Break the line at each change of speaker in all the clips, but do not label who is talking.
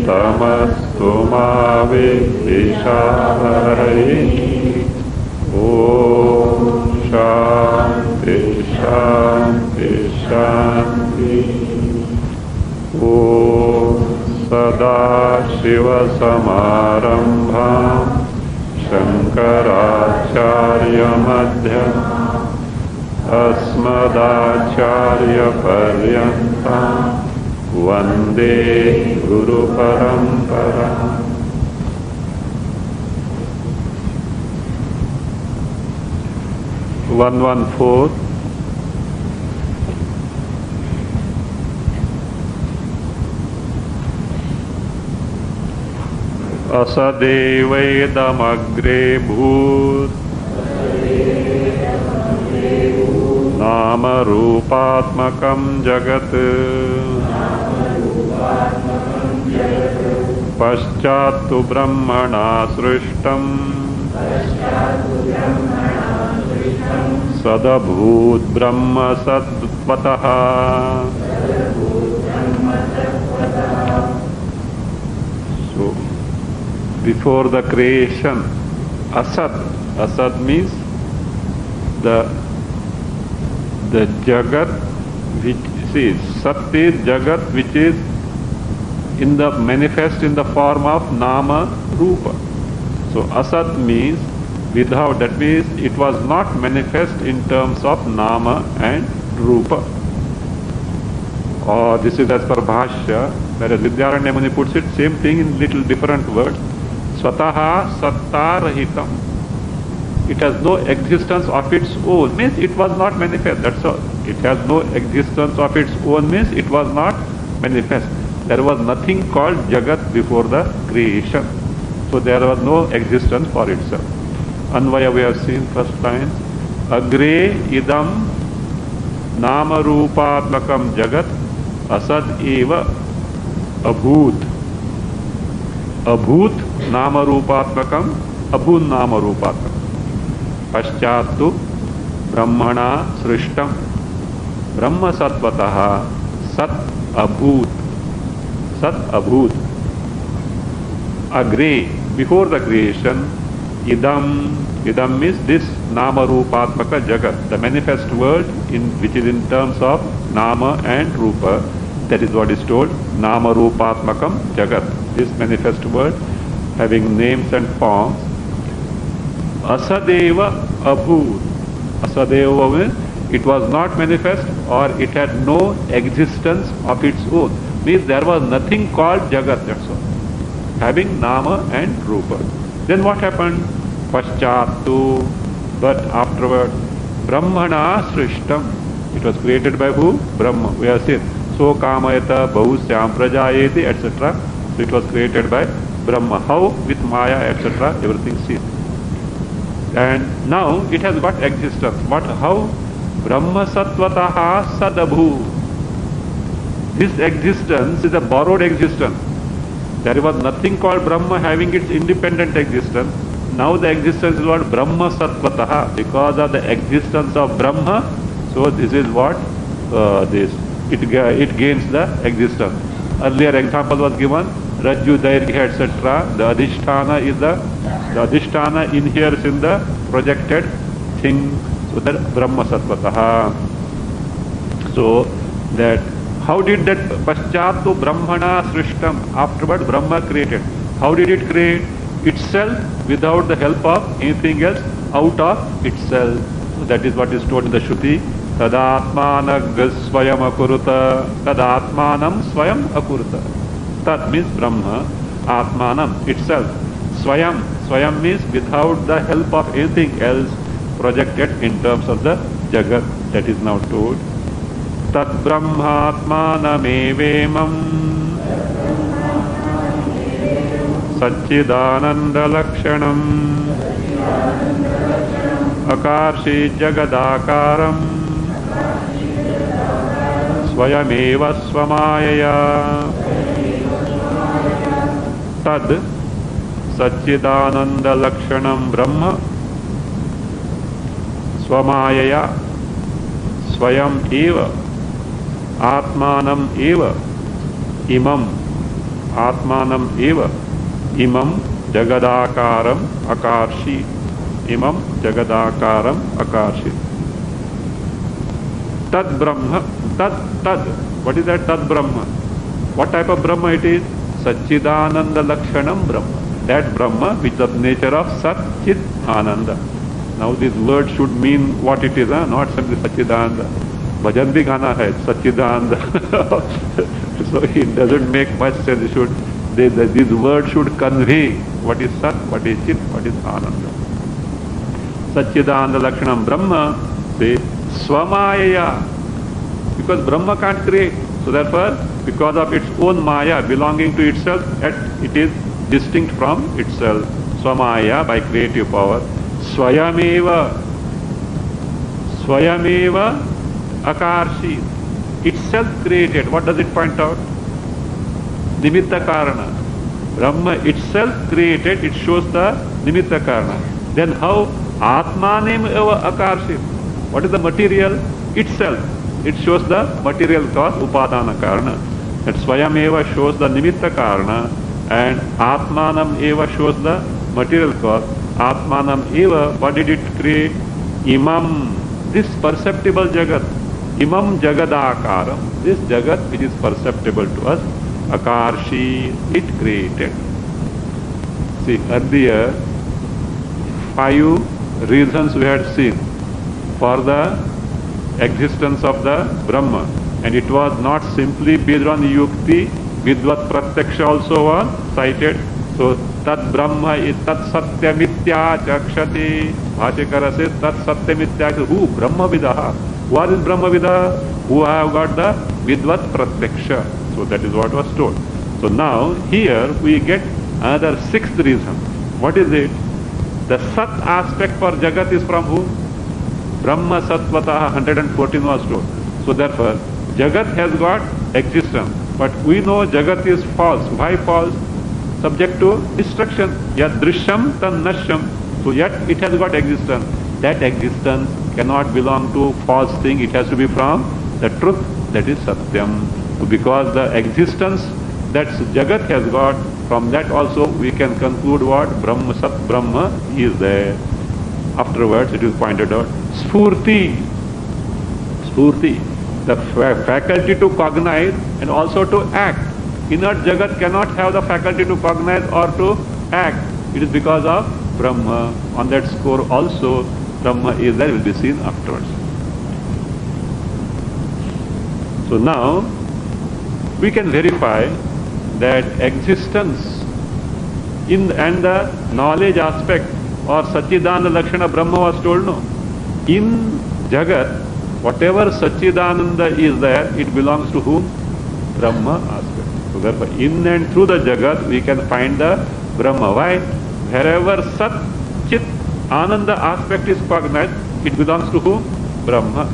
तमस्तु मा विद्विषावहै। ॐ शान्ति शान्ति शान्ति। ॐ सदाशिवसमारम्भां शङ्कराचार्यमध्यमाम् अस्मदाचार्यपर्यन्तां वन्दे गुरुपरम्पराम्। One 114 असदेवैदमग्रे भूत् नामरूपात्मकं जगत् पश्चात्तु ब्रह्मणा सृष्टम् सदभूत् ब्रह्म सत्त्वतः। So, before the creation, asat means the jagat, which is sat is jagat, which is in the manifest in the form of nama rupa. So asat means without, that means it was not manifest in terms of nama and rupa. Or this is as per Bhashya, whereas Vidyaranya Muni puts it same thing in little different words. Swataha sattarahitam. It has no existence of its own, means it was not manifest, that's all. It has no existence of its own means it was not manifest. There was nothing called Jagat before the creation. So there was no existence for itself. Anvaya we have seen first line. Agre idam nama rupatmakam jagat asad eva abhut. Abhut nama rupatmakam abhun nama rupatmakam. पश्चात्तु ब्रह्मणा सृष्टम ब्रह्म सत्वतः सत अभूत अग्रे before the creation idam means this nama rupatmaka jagat, the manifest world in which is in terms of nama and rupa. That is what is told, nama rupatmakam jagat, this manifest world having names and forms. Asadeva abhut. Asadeva means it was not manifest or it had no existence of its own. Means there was nothing called Jagat, that's all. Having Nama and Rupa. Then what happened? Paschattu, but afterward, Brahmana Srishtam. It was created by who? Brahma. We have seen. So Kamayata, Bahusyam Prajayeti, etc. So it was created by Brahma. How? With Maya, etc. Everything seen. And now it has got existence. What? How? Brahma Sattvataha Sadabhu. This existence is a borrowed existence. There was nothing called Brahma having its independent existence. Now the existence is what? Brahma Sattvataha. Because of the existence of Brahma, so this is what? It gains the existence. Earlier example was given. Rajju, Dairgya, etc. The Adhisthana is the Adhisthana inheres in the projected thing. So that Brahma Sattvataha. So that how did that Paschattu Brahmana Srishtam, afterward Brahma created. How did it create? Itself without the help of anything else, out of itself. So that is what is told in the Shruti. Tadatmanag swayam akuruta. Tadatmanam swayam akuruta. Tat means Brahma, Atmanam, itself. Swayam. Swayam means without the help of anything else, projected in terms of the Jagat. That is now told. Tat Brahmatmanamevemam Satchidananda Lakshanam Akarshi Jagadakaram Swayameva Swamayaya. Tad Satchidananda Lakshanam Brahma Swamayaya Swayam Eva Atmanam Eva Imam Atmanam eva imam jagadakaram akarshi. Imam jagadakaram akarshi. Tad Brahma, tad. What is that tad Brahma? What type of Brahma it is? Satchidananda Lakshanam Brahma. That Brahma which is of nature of Sat Chit Ananda. Now this word should mean what it is, not simply Satchidananda. Bhajan bhi gana hai, Satchidananda. So it doesn't make much sense. This word should convey what is Sat, what is Chit, what is Ananda. Satchidananda Lakshanam Brahma, say Swamaya. Because Brahma can't create. So therefore, because of its own Maya belonging to itself, it is distinct from itself. Swamaya, by creative power. Swayameva Akarshi. Itself created. What does it point out? Nimitta Karana. Brahma itself created, it shows the Nimitta Karana. Then how? Atmanem eva Akarshi. What is the material? Itself. It shows the material cause, Upadana Karana. That Swayam eva shows the Nimitta Karana, and Atmanam eva shows the material cause. Atmanam eva, what did it create? Imam, this perceptible Jagat. Imam Jagadakaram, this Jagat which is perceptible to us, Akarshi, it created. See, earlier, 5 reasons we had seen for the existence of the Brahma, and it was not simply based on Yukti, Vidvat Pratyaksha also was cited. So, Tat Brahma is Tat Satyamitya Chakshati. Bhashikara says Tat Satyamitya. Who? Brahma Vidaha. Who are in Brahma Vidaha? Who have got the Vidvat Pratyaksha. So, that is what was told. So, now here we get another 6th reason. What is it? The Sat aspect for Jagat is from whom? Brahma Satvataha 114 was told. So therefore, Jagat has got existence. But we know Jagat is false. Why false? Subject to destruction. Yat drishyam tan nashyam. So yet it has got existence. That existence cannot belong to false thing. It has to be from the truth, that is Satyam. So because the existence that Jagat has got, from that also we can conclude what? Brahma, Sat Brahma is there. Afterwards it is pointed out. Spurti, the faculty to cognize and also to act. Inert Jagat cannot have the faculty to cognize or to act. It is because of Brahma. On that score also, Brahma is there, will be seen afterwards. So now, we can verify that existence and the knowledge aspect or Satchidananda Lakshana Brahma was told, no. In Jagat, whatever Satchidananda is there, it belongs to whom? Brahma aspect. So therefore, in and through the Jagat, we can find the Brahma. Why? Wherever Sat, Chit, Ananda aspect is cognized, it belongs to whom? Brahma.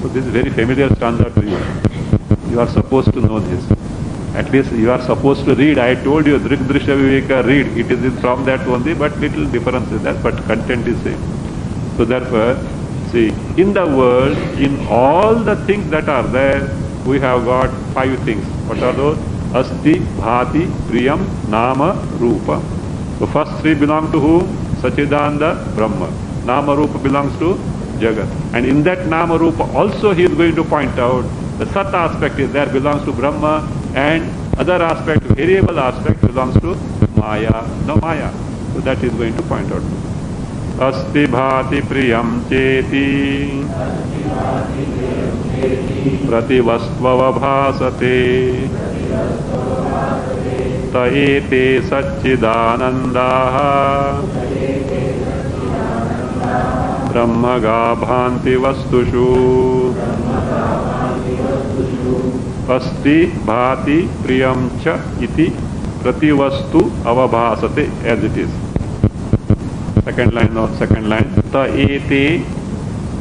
So this is very familiar stanza to you. You are supposed to know this. At least you are supposed to read. I told you, Drik Drishya Viveka, read. It is from that only, but little difference is there, but content is same. So therefore, see, in the world, in all the things that are there, we have got 5 things. What are those? Asti, Bhati, Priyam, Nama, Rupa. So first 3 belong to whom? Satchidananda, Brahma. Nama, Rupa belongs to Jagat. And in that Nama, Rupa also he is going to point out the Sat aspect is there, belongs to Brahma, and other aspect, variable aspect belongs to Maya, no Maya. So that is going to point out. Asti bhati priyam cheti prativastvava bhasate taete satchidanandaha brahmaga bhanti vastushu asti bhati priyam cha iti prativastu avabhasate, as it is. Second line, not second line. Ta ete,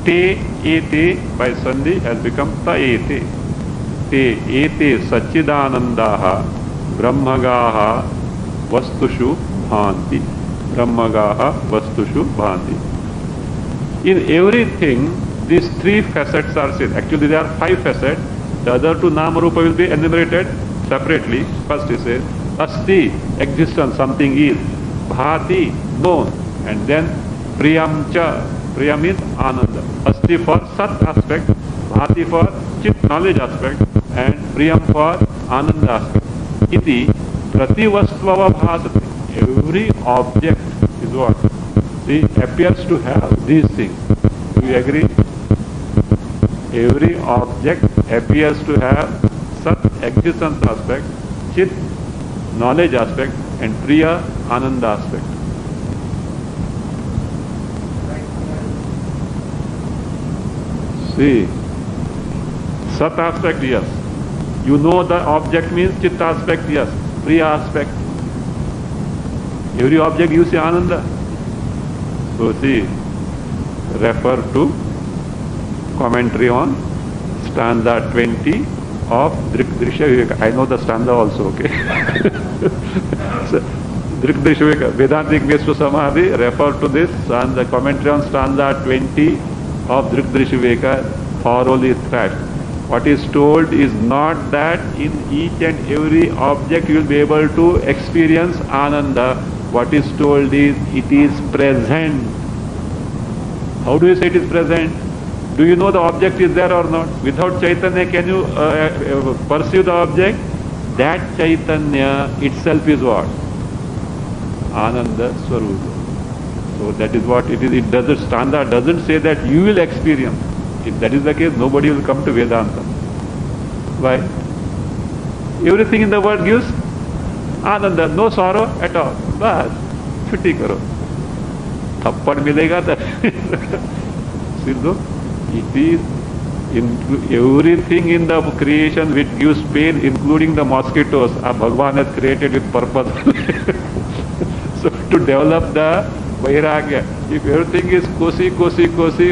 te ete by sandhi has become ta ete. Te ete satchidanandaha brahmagaha vastushu bhanti. Brahmagaha vastushu bhanti. In everything, these 3 facets are seen. Actually, there are 5 facets. The other 2 Nama Rupa will be enumerated separately. First he says, asti, existence, something is. Bhati, known. And then priyam cha. Priyam is ananda. Asti for sat aspect, bhati for chit knowledge aspect, and priyam for ananda aspect. Iti prativastvava bhasati. Every object is what? See, appears to have these things. Do you agree? Every object appears to have sat existence aspect, chit knowledge aspect, and priya ananda aspect. See, sat aspect, yes. You know the object means chit aspect, yes. Priya aspect. Every object you see ananda. So see, refer to commentary on stanza 20 of Drisha Viveka. I know the stanza also, okay? So, Drisha Viveka, Vedantic Vespa Samadhi, refer to this and the commentary on stanza 20 of Drisha Viveka, thoroughly thrashed. What is told is not that in each and every object you will be able to experience Ananda. What is told is it is present. How do you say it is present? Do you know the object is there or not? Without Chaitanya, can you perceive the object? That Chaitanya itself is what? Ananda Swarupa. So that is what it is. It doesn't, stanza doesn't say that you will experience. If that is the case, nobody will come to Vedanta. Why? Everything in the world gives Ananda, no sorrow at all. Bas, chutti karo. Thappad milega ta. Sidhu, it is everything in the creation which gives pain, including the mosquitoes, Bhagavan has created with purpose. So to develop the Vairagya, if everything is kosi,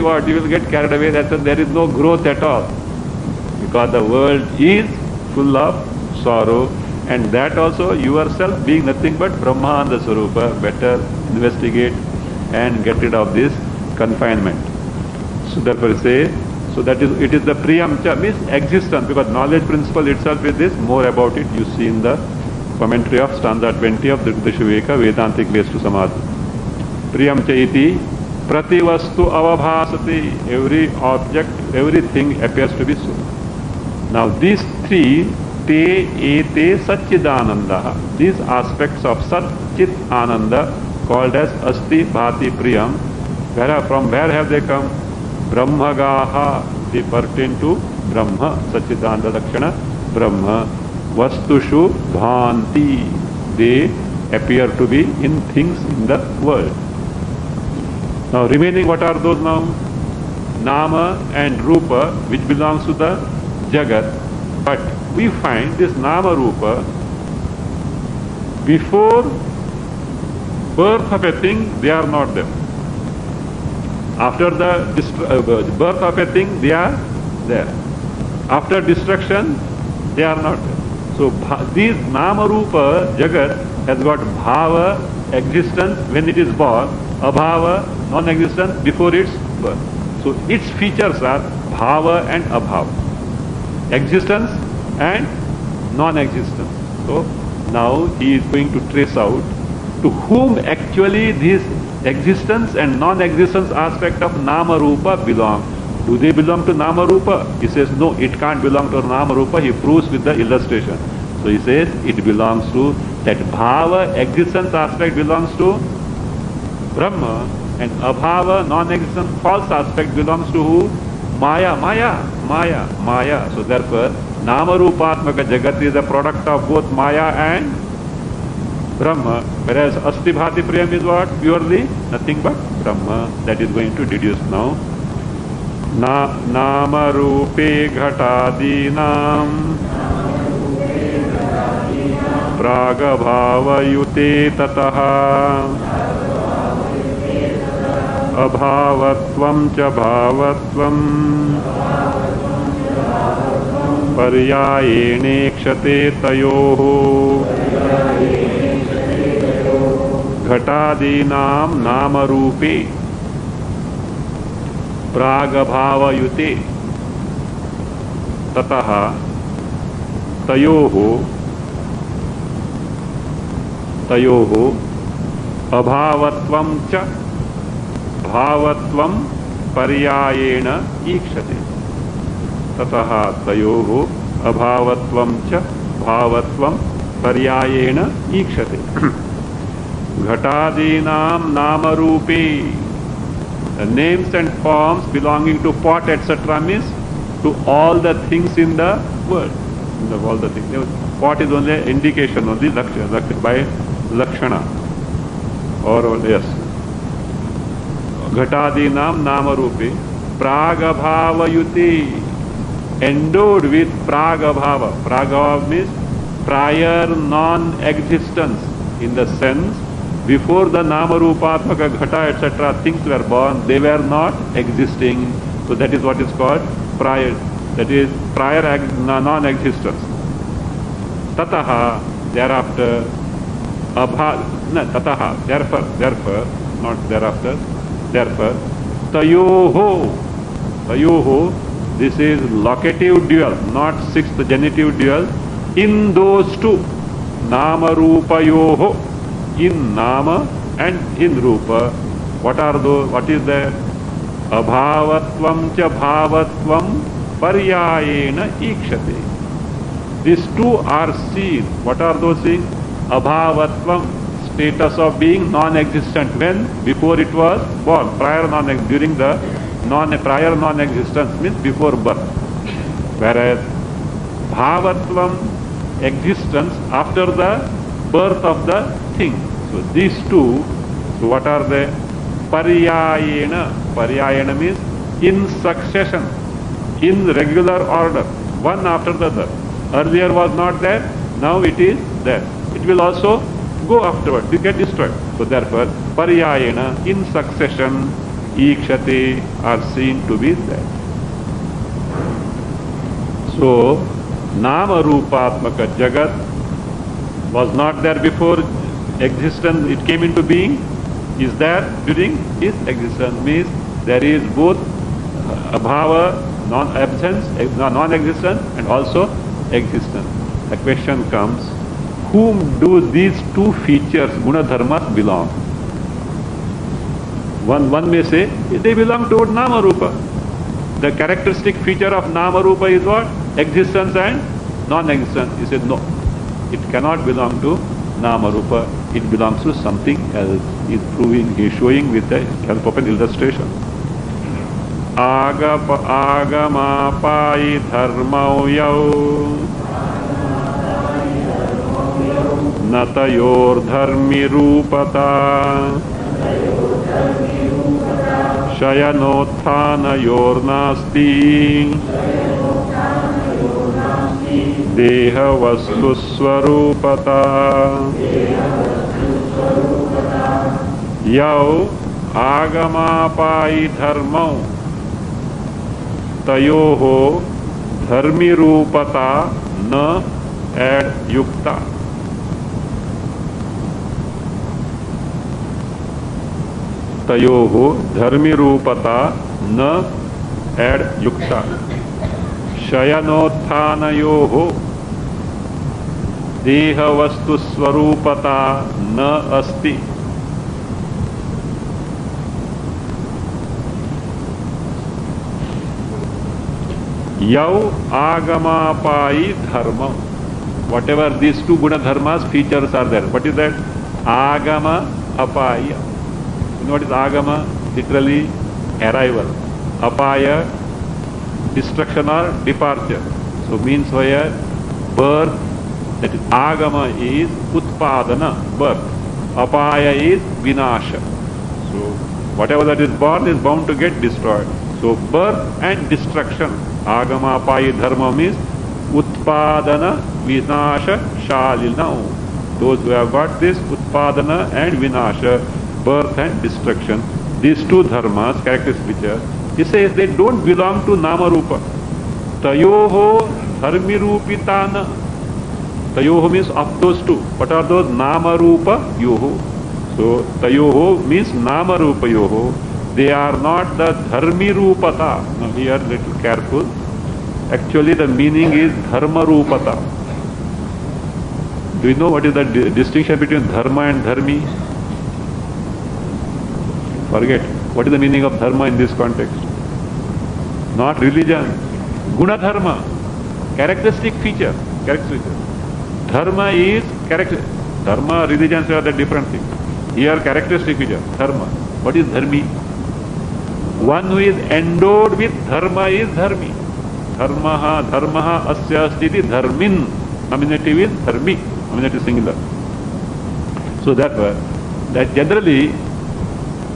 what? You will get carried away, that there is no growth at all. Because the world is full of sorrow, and that also yourself being nothing but Brahmananda Swarupa, better investigate and get rid of this confinement. So therefore say, so that is, it is the priyamcha, means existence, because knowledge principle itself is this, more about it you see in the commentary of stanza 20 of Drisha Viveka, Vedantic Vespa Samadhi. Priyamcha iti prativastu avabhasati, every object, everything appears to be so. Now these three, te, ete, satchidananda, these aspects of sat, chit, ananda, called as asti, bhati, priyam, from where have they come? Brahmagaha, they pertain to Brahma, Satchidananda Lakshana, Brahma. Vastushu bhanti, they appear to be in things in the world. Now remaining, what are those now? Nama and Rupa, which belongs to the Jagat. But we find this Nama Rupa, before birth of a thing, they are not there. After the birth of a thing, they are there. After destruction, they are not there. So these Nama Rupa Jagat has got Bhava, existence when it is born, Abhava, non-existence before its birth. So its features are Bhava and Abhava, existence and non-existence. So now he is going to trace out to whom actually this existence and non-existence aspect of Nama Rupa belong. Do they belong to Nama Rupa? He says no, it can't belong to Nama Rupa. He proves with the illustration. So he says it belongs to that Bhava, existence aspect belongs to Brahma, and Abhava, non-existence, false aspect belongs to who? Maya. So therefore Nama Rupatmaka Jagat is a product of both Maya and Brahma, whereas Asti Bhati Priyam is what? Purely nothing but Brahma. That is going to deduce now. Nama Rupe Ghatadinam Praga Bhava Yute Tataha Abhavatvam Cha Bhavatvam Paryayene Kshate Tayoho Ghatadinam Nama Rupe Pragabhavayute Tataha Tayoho तयोः अभावत्वं च भावत्वं पर्यायेण ईक्षते। ततः तयोः अभावत्वं च भावत्वं पर्यायेण ईक्षते। घटादीनां नामरूपे, the names and forms belonging to pot etc. means to all the things in the world. All the things. Pot is only indication, only by lakshana. Or yes. Ghatadinam namarupe pragabhavayuti, endowed with pragabhava. Pragabhava means prior non-existence, in the sense before the namarupatmaka ghata etc. things were born, they were not existing. So that is what is called prior. That is prior non-existence. Tataha, thereafter, tataha, therefore, not thereafter, therefore, tayoho, this is locative dual, not sixth genitive dual, in those two, nama rupayoho, in nama and in rupa. What are those? What is there? Abhavatvam cha bhavatvam paryayena ikshate. These two are seen. What are those things? Abhavatvam, status of being non-existent. When? Before it was born. During the prior non-existence means before birth. Whereas bhavatvam, existence after the birth of the thing. So these two, so what are they? Paryayena. Paryayena means in succession, in regular order, one after the other. Earlier was not there, now it is there. It will also go afterward, it get destroyed. So therefore, paryayena, in succession, ikshate, are seen to be there. So, nama rupatmaka jagat was not there before existence, it came into being, is there during its existence, means there is both abhava, non-absence, non-existence, and also existence. The question comes, whom do these two features, guna dharmas, belong? One may say, they belong to nama rupa. The characteristic feature of nama rupa is what? Existence and non-existence. He said, no, it cannot belong to nama rupa, it belongs to something else. He is showing with the help of an illustration. Agamapai dharmau yau natayor dharmi rupata shayanothanayor nasti deha vastu swarupata. Yau agamapai dharmau tayoho dharmi rupata na ad yukta. Tayoho dharmi rupata na ad yukta. Shayanothanayoho deha vastu swarupata na asti. Yau agamapai dharma. Whatever these two guna dharmas features are there. What is that? Agama apaya. You know what is agama? Literally arrival. Apaya, destruction or departure. So means where birth, that is agama is utpadana, birth. Apaya is vinasha. So whatever that is born is bound to get destroyed. So birth and destruction. Agama apayi dharma means utpadana vinasha shalina. Those who have got this utpadana and vinasha, birth and destruction, these two dharmas, characteristics, he says they don't belong to nama rupa. Tayoho dharmi rupitana. Tayoho means of those two. What are those? Nama rupa yoho. So tayoho means nama rupa yoho. They are not the dharmi rupata. Now here little careful. Actually the meaning is dharma rupata. Do you know what is the distinction between dharma and dharmi? Forget. What is the meaning of dharma in this context? Not religion. Guna dharma. Characteristic feature. Dharma is character. Dharma, religions are the different things. Here characteristic feature. Dharma. What is dharmi? One who is endowed with dharma is dharmi. Dharmaha asya stiti dharmin. Nominative is dharmi. Nominative singular. So that generally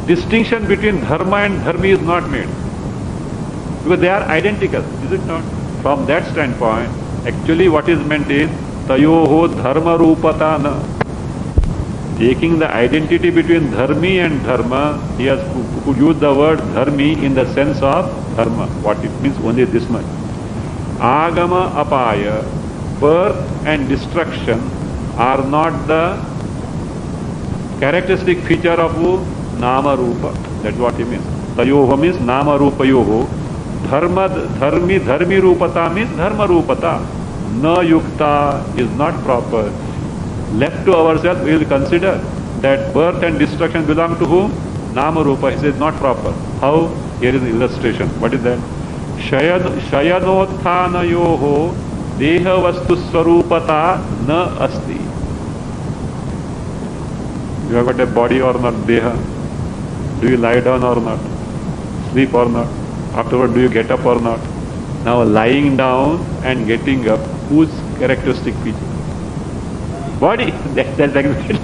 distinction between dharma and dharmi is not made. Because they are identical, is it not? From that standpoint, actually what is meant is tayoho dharma rupatana. Taking the identity between dharmi and dharma, he has could use the word dharmi in the sense of dharma. What it means only this much. Agama apaya, birth and destruction are not the characteristic feature of nama rupa. That's what he means. Tayoho means nama rupa yoho. Dharmi rupata means dharma rupata. Na yukta is not proper. Left to ourselves, we will consider that birth and destruction belong to whom? Nama rupa. He says not proper. How? Here is the illustration. What is that? Shayanotthana yoho deha vastu swarupata na asti. You have got a body or not, deha? Do you lie down or not? Sleep or not? Afterward, do you get up or not? Now, lying down and getting up, whose characteristic feature? Body. That's exactly.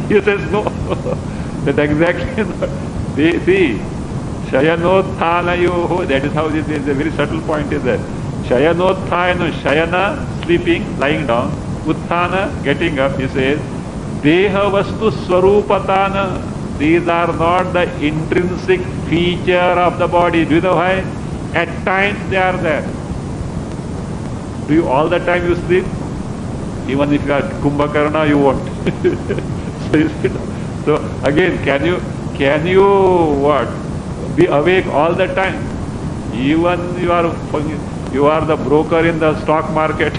He says no. That's exactly not. See, Shayanotthanayoho, that is how this is. A very subtle point is that. Shayanotthana, Shayana, sleeping, lying down. Utthana, getting up, he says. Deha vastu swarupatana. These are not the intrinsic feature of the body. Do you know why? At times they are there. Do you all the time you sleep? Even if you are Kumbhakarna, you won't. So again, can you what? Be awake all the time? Even you are the broker in the stock market.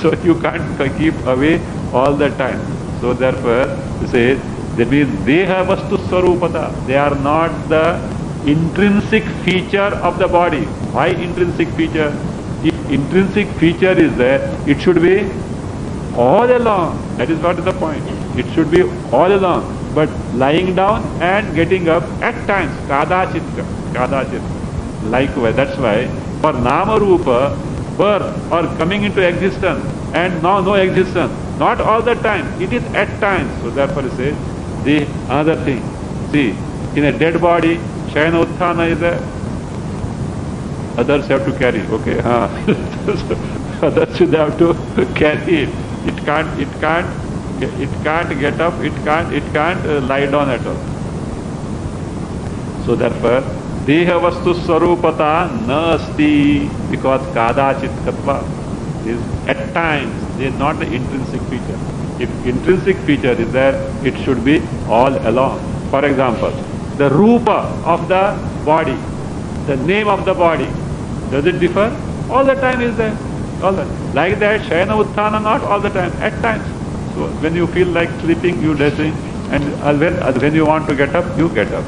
So you can't keep awake all the time. So therefore, you say, that means deha vastu swarupata. They are not the intrinsic feature of the body. Why intrinsic feature? If intrinsic feature is there, it should be all along. That is what is the point. It should be all along. But lying down and getting up at times, kadachit. Likewise, that's why for nama rupa, birth or coming into existence and now no existence, not all the time. It is at times. So therefore it says, the other thing. See, in a dead body, Shayana Utthana is there. Others have to carry. Okay, others should have to carry it. It can't get up. It can't lie down at all. So therefore, deha vastu swarupata na asti, because kadachit katva is at times. They is not the intrinsic feature. If intrinsic feature is there, it should be all along. For example, the rupa of the body, the name of the body, does it differ? All the time is there. All the time. Like that, Shayana Utthana, not all the time, at times. So when you feel like sleeping, you dressing, and when you want to get up, you get up.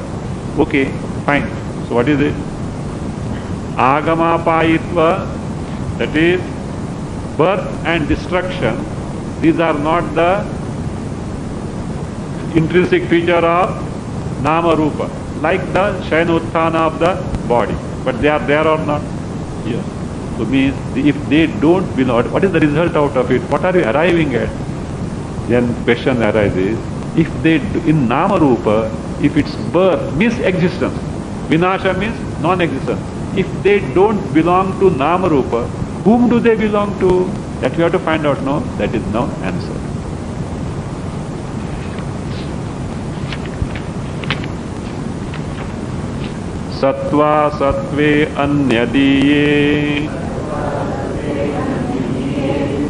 Okay, fine. So what is it? Agamapayitva, that is birth and destruction. These are not the intrinsic feature of nama rupa, like the Shayana of the body. But they are there or not? Yes. So means if they don't belong, what is the result out of it? What are you arriving at? Then question arises. If they in nama rupa, if it's birth means existence, vinasha means non-existence. If they don't belong to nama rupa, whom do they belong to? That we have to find out. No, that is no answer. Sattva sattve anyadiye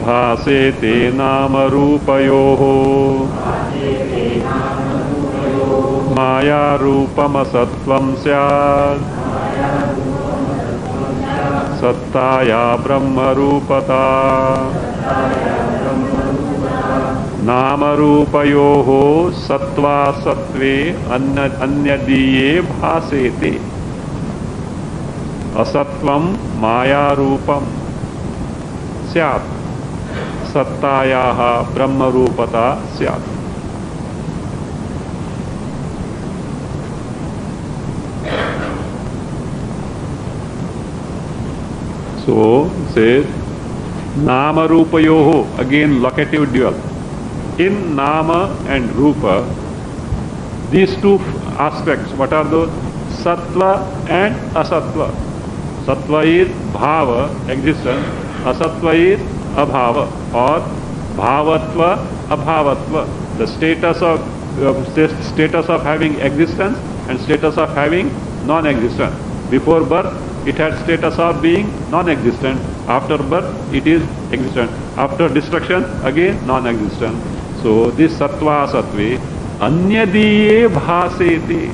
bhasete nama rupayoho maya rupam sattvam syad sattaya brahma rupata नामरूपयोः सत्त्वासत्त्वे अन्यदीये भासेते असत्वं मायारूपं स्यात् सत्तायाः ब्रह्मरूपता स्यात्. So says Namarupayoho, again locative dual. In Nama and Rupa, these two aspects, what are those? Sattva and Asattva. Sattva is Bhava, existence. Asattva is Abhava or Bhavatva, Abhavatva. The status of having existence and status of having non-existence. Before birth, it had status of being non-existent. After birth, it is existent. After destruction, again non-existent. So this sattva sattve anyadiye bhasete.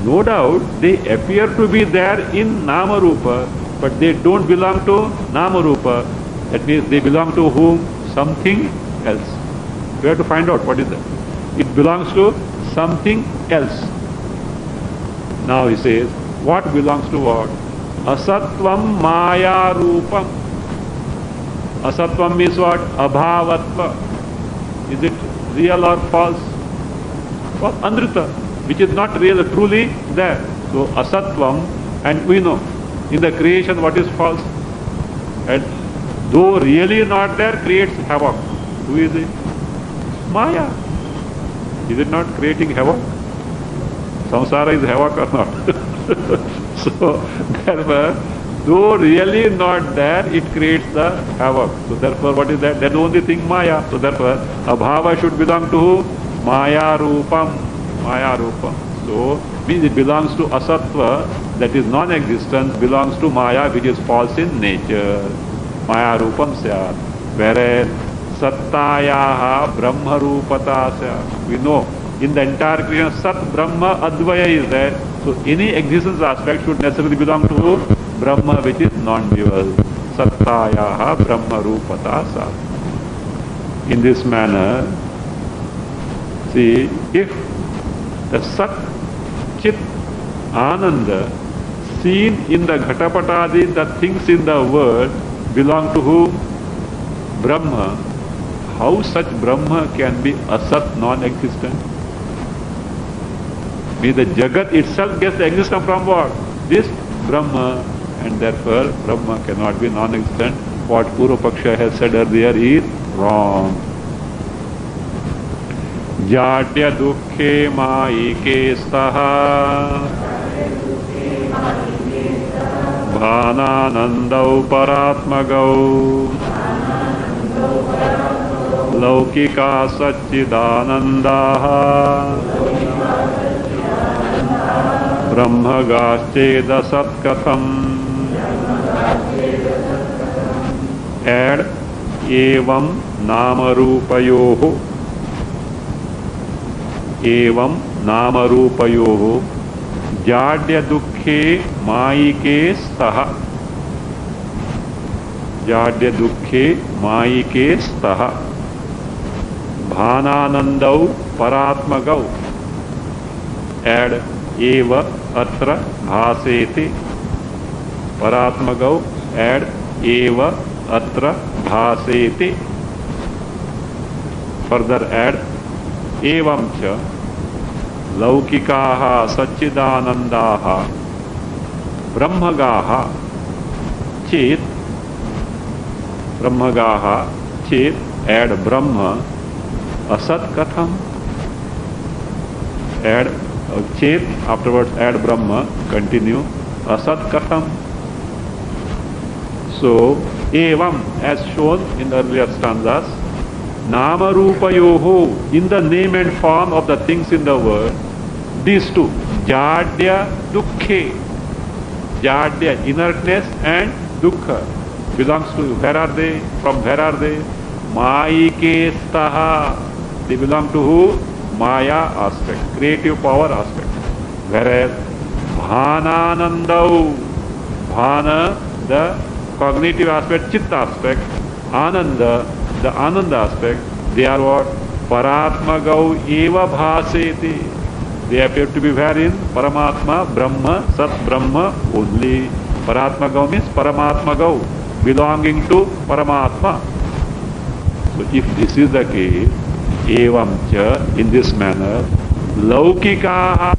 No doubt they appear to be there in Namarupa, but they don't belong to Namarupa. That means they belong to whom? Something else. We have to find out what is that. It belongs to something else. Now he says, what belongs to what? Asatvam maya rupam. Asatvam means what? Abhavatva. Is it real or false? Well, Andrita, which is not real, truly there. So asatvam, and we know in the creation what is false. And though really not there, creates havoc. Who is it? Maya. Is it not creating havoc? Samsara is havoc or not? So therefore, though really not there, it creates the havoc. So therefore, what is that? That only thing Maya. So therefore, Abhava should belong to who? Maya Rupam. Maya Rupam. So means it belongs to Asattva, that is non-existence, belongs to Maya, which is false in nature. Maya Rupam Syat. Whereas Sattayaha Brahma Rupata Syat. We know in the entire creation, Sat Brahma Advaya is there. So any existence aspect should necessarily belong to Brahma, which is non-dual. Sattayaha Brahma Rupata Sat. In this manner, see, if the Sat Chit Ananda seen in the Ghatapatadi, the things in the world belong to whom? Brahma. How such Brahma can be Asat, non-existent? Means the Jagat itself gets the existence from what? This Brahma, and therefore Brahma cannot be non-existent. What Purva-paksha has said earlier is wrong. Jadya dukhe maike staha bhananandau paratmagau laukika satchidanandaha brahmagascheda satkatham. Add evam namarupayoho. Evam namarupayoho jadya dukhe maike staha. Jadya dukhe maike staha bhananandau paratmagau. Add eva atra bhasete. Paratmagau, add eva atra bhasete. Further add evam cha laukikaha satchidanandaha brahmagaha chet. Brahmagaha chet, add brahma asat katham. Add chet, afterwards add brahma, continue asat katham. So evam, as shown in the earlier stanzas, namarupayoho, in the name and form of the things in the world, these two, jadya dukhe. Jadya, inertness, and dukkha belongs to, where are they? From where are they? Maike staha. They belong to who? Maya aspect, creative power aspect. Whereas bhananandau, bhana, the cognitive aspect, chitta aspect, ananda, the ananda aspect, They are what? Paratmagau eva bhaseti. They appear to be wherein? Paramatma, Brahma, Sat Brahma only. Paratmagau means Paramatmagau, belonging to Paramatma. So if this is the case, evam cha, in this manner, laukikaha.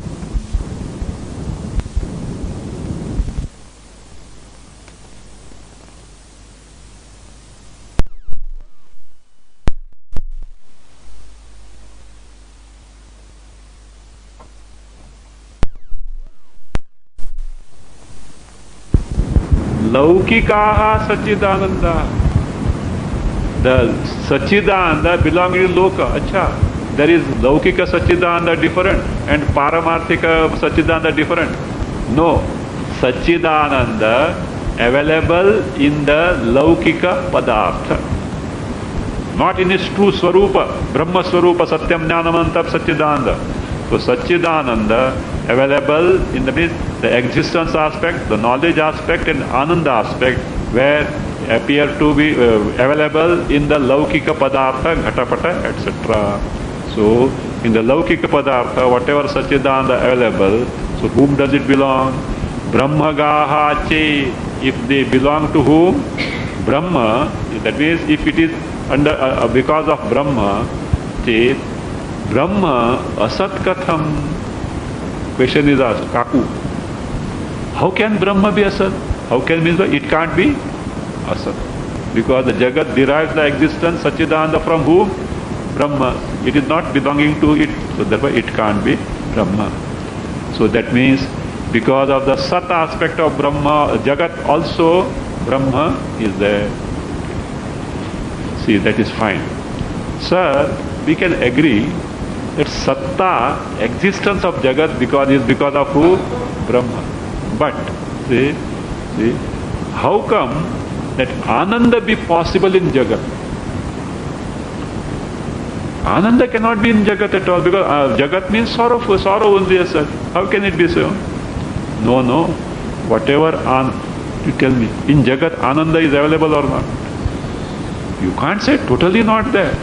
Laukikaha Sachidananda. The Sachidananda belonging to Loka. Acha. There is Laukika Sachidananda different and Paramarthika Sachidananda different. No. Sachidananda available in the Laukika Padartha. Not in its true Swarupa. Brahma Swarupa Satyam Jnanamantab Sachidananda. So Sachidananda available in the existence aspect, the knowledge aspect and Ananda aspect, where appear to be available in the Laukika Padartha, Ghatapata, etc. So in the Laukika Padartha, whatever Sachidananda available, so whom does it belong? Brahmagaha che. If they belong to whom? Brahma, that means if it is under because of Brahma, che, Brahma asat katham. Question is asked, Kaku. How can Brahma be asat? How can means it can't be asat? Because the Jagat derives the existence Sachidananda from whom? Brahma. It is not belonging to it, so therefore it can't be Brahma. So that means because of the Sat aspect of Brahma, Jagat also Brahma is there. See, that is fine. Sir, we can agree that Satta, existence of Jagat is because of who? Brahma. But, see, how come that Ananda be possible in Jagat? Ananda cannot be in Jagat at all because Jagat means sorrow only as such. How can it be so? No. Whatever you tell me, in Jagat Ananda is available or not? You can't say totally not there.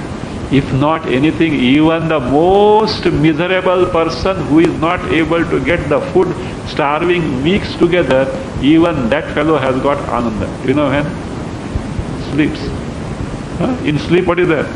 If not anything, even the most miserable person who is not able to get the food, starving weeks together, even that fellow has got Ananda. You know when? Sleeps. In sleep, what is that?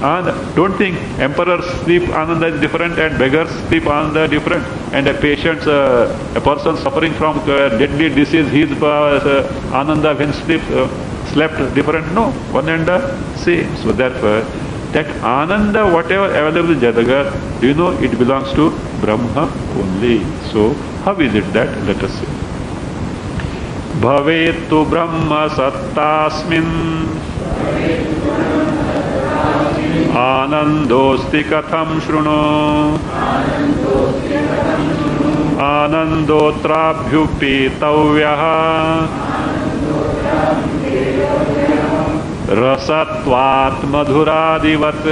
And don't think emperor's sleep Ananda is different and beggar's sleep Ananda different. And a patient, a person suffering from deadly disease, his Ananda when slept different. No, one and the same. So therefore, that Ananda, whatever available in Jagat, do you know it belongs to Brahma only. So how is it that? Let us see. Bhavetu Brahma Sattasmin Anandosti Katham Shruno Anandotrabhyupitavyaha Rasatvat Madhuradivat.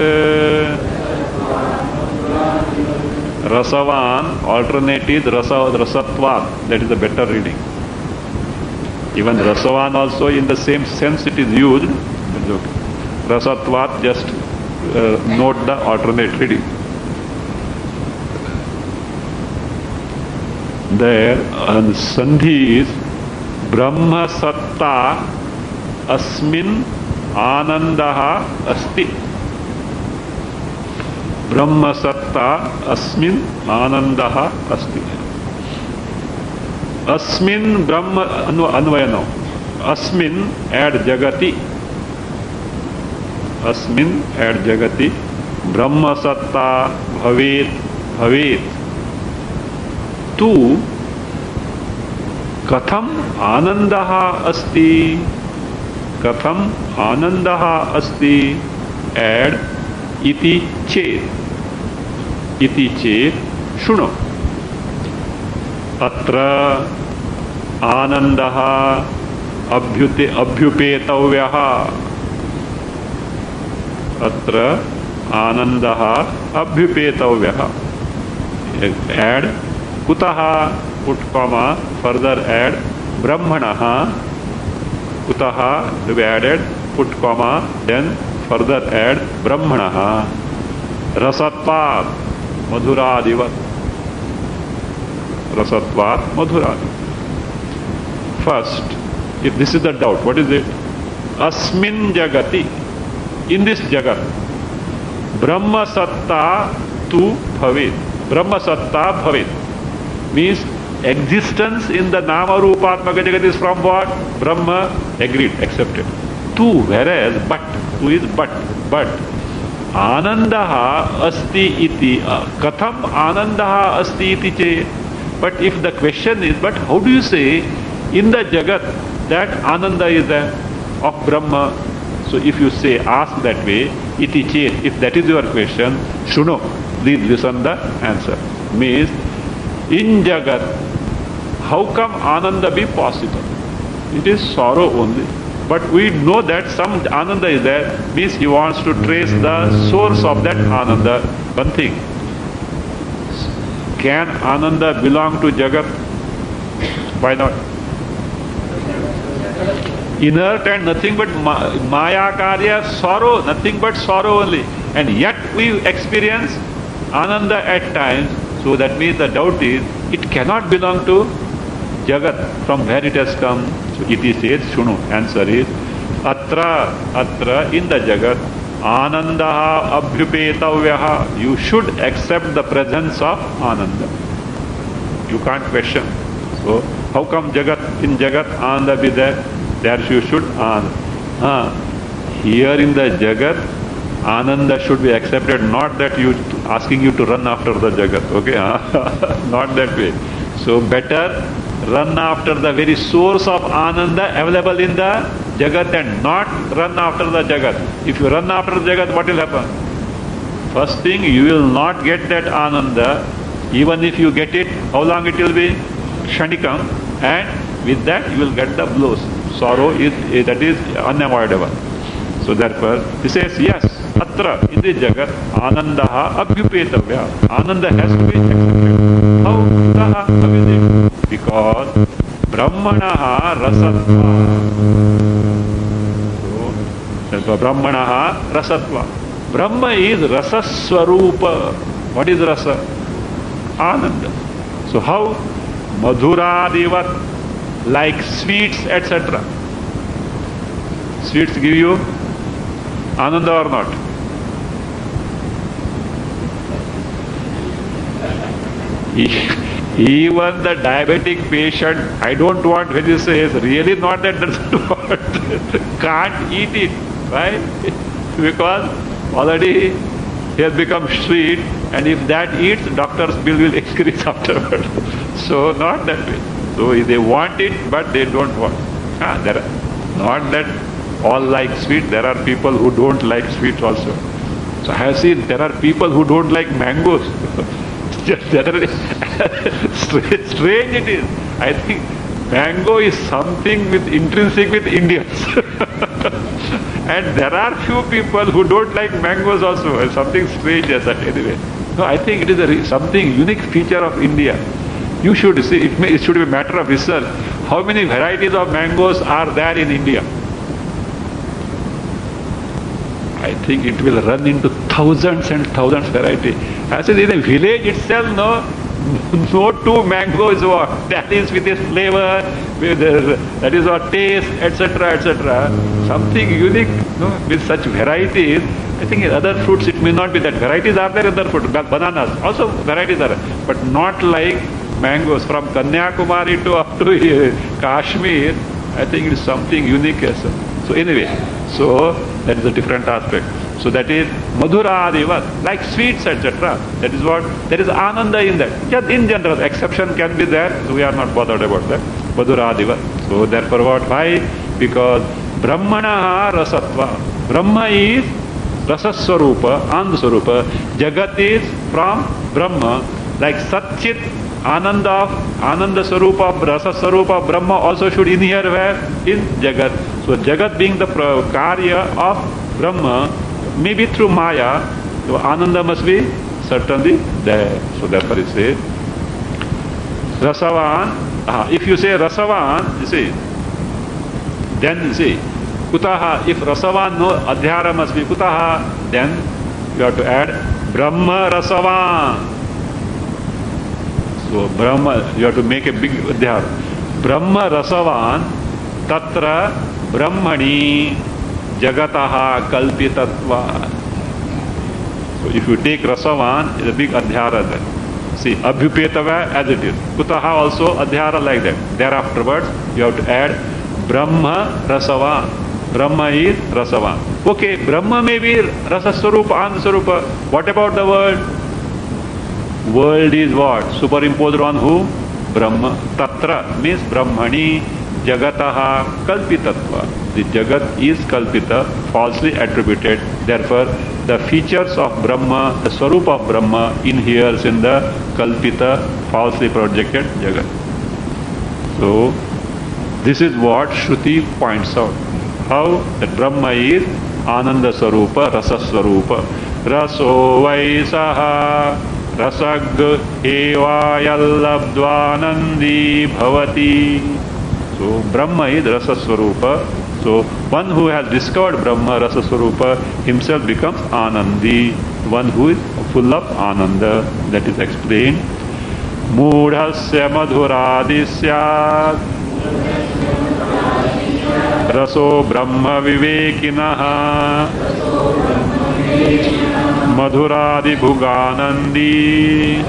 Rasavan, alternate is Rasatvat. That is a better reading. Even Rasavan also in the same sense it is used. It's okay. Rasatvat, just note the alternate reading. There, and Sandhi is Brahma Satta Asmin Anandaha Asti. Brahma Satta Asmin Anandaha Asti. Asmin Brahma Anvayano. Asmin add Jagati. Asmin add Jagati. Brahma Satta Bhavet. Tu Katham Anandaha Asti. Katham Anandaha Asti. Add Iti Chet. Iti Chet Shuno. Atra Anandaha Abhyupetavyaha. Atra Anandaha Abhyupetavyaha. Add Kutaha, put comma, further add Brahmanaha. Kutaha to be added, put comma, then further add Brahmanaha Rasatvat Madhuradivat. Rasatvat Madhuradivat. First, if this is the doubt, what is it? Asmin Jagati, in this Jagat, Brahma Satta tu Bhavit. Brahma Satta Bhavit means existence in the Nama Rupatmaka Jagat is from what? Brahma, agreed, accepted. Tu, whereas, but, tu is but. Anandaha asti iti. Katham anandaha asti iti che. But if the question is, but how do you say in the Jagat that Ananda is there of Brahma? So if you say, ask that way, iti che, if that is your question, shuno, please listen the answer. Means, in Jagat, how come Ananda be possible? It is sorrow only. But we know that some Ananda is there, means he wants to trace the source of that Ananda. One thing, can Ananda belong to Jagat? Why not? Inert and nothing but Maya Karya, sorrow, nothing but sorrow only. And yet we experience Ananda at times. So that means the doubt is, it cannot belong to Jagat. From where it has come? So it is says, Shunu. Answer is, Atra, in the Jagat, Anandaha abhyupetavyaha. You should accept the presence of Ananda. You can't question. So how come in Jagat Ananda be there? There you should here in the Jagat Ananda should be accepted, not that you asking you to run after the Jagat, okay? Not that way. So better run after the very source of Ananda available in the Jagat and not run after the Jagat. If you run after the Jagat, what will happen? First thing, you will not get that Ananda. Even if you get it, how long it will be? Kshanikam. And with that you will get the blows. Sorrow is unavoidable. So therefore, he says, yes, atra, in the Jagat, Anandaha abhyupetavya. Ananda has to be accepted. How? Because Brahmanaha rasatva. So, Brahmanaha rasatva. Brahma is rasaswarupa. What is rasa? Ananda. So how? Madhuradivat, like sweets, etc. Sweets give you Ananda or not? Even the diabetic patient, I don't want, when he says, really not that doesn't want, can't eat it. Why? Because already he has become sweet, and if that eats, doctor's bill will increase afterward. So not that way. So they want it, but they don't want. Not that all like sweet. There are people who don't like sweets also. So I have seen there are people who don't like mangoes. Strange it is. I think mango is something intrinsic with Indians. And there are few people who don't like mangoes also. Something strange as that anyway. So I think it is something unique feature of India. You should see, it should be a matter of research. How many varieties of mangoes are there in India? I think it will run into thousands and thousands variety. I said in a village itself, no two mangoes what. That is with its flavor, that is what taste, etc., etc. Something unique, no, with such varieties. I think in other fruits it may not be that. Varieties are there in other fruits, bananas, also varieties are there, but not like mangoes. From Kanyakumari to up to Kashmir, I think it is something unique as well. So anyway, so that is a different aspect. So that is Madhuradivat, like sweets, etc. That is what, there is Ananda in that. Just in general, exception can be there, so we are not bothered about that. Madhuradivat. So therefore what? Why? Because Brahmanaha rasatva. Brahma is rasaswarupa, Anandaswarupa. Jagat is from Brahma, like Satchit, Ananda Swarupa, Rasa Swarupa, Brahma also should inhere where? In Jagat. So Jagat being the karya of Brahma, maybe through Maya, so Ananda must be certainly there. So therefore it says, Rasavan, if you say Rasavan, you see, then you see, Kutaha, if rasavan no adhyara must be kutaha, then you have to add Brahma rasavan. So Brahma, you have to make a big adhyara. Brahma rasavan tatra brahmani jagataha kalpitatva. So if you take rasavan, it's a big adhyara there. See, abhyupetava as it is. Kutaha also adhyara like that. Thereafterwards, you have to add Brahma rasavan. Brahma is rasavan. Okay, Brahma may be rasaswarupa, anandaswarupa. What about the world? World is what? Superimposed on who? Brahma. Tatra means Brahmani jagataha kalpitatva. The jagat is kalpita, falsely attributed. Therefore, the features of Brahma, the swarupa of Brahma inheres in the kalpita, falsely projected jagat. So, this is what Shruti points out. How that Brahma is Ananda Swarupa, Rasa Swarupa. Raso Vaisaha Rasag Evayallabdvanandi Bhavati. So Brahma is Rasa Swarupa. So one who has discovered Brahma Rasa Swarupa himself becomes Anandi, one who is full of Ananda. That is explained. Mudhasya madhuradisya Raso Brahma Vivekinaha Madhuradi Bhuganandi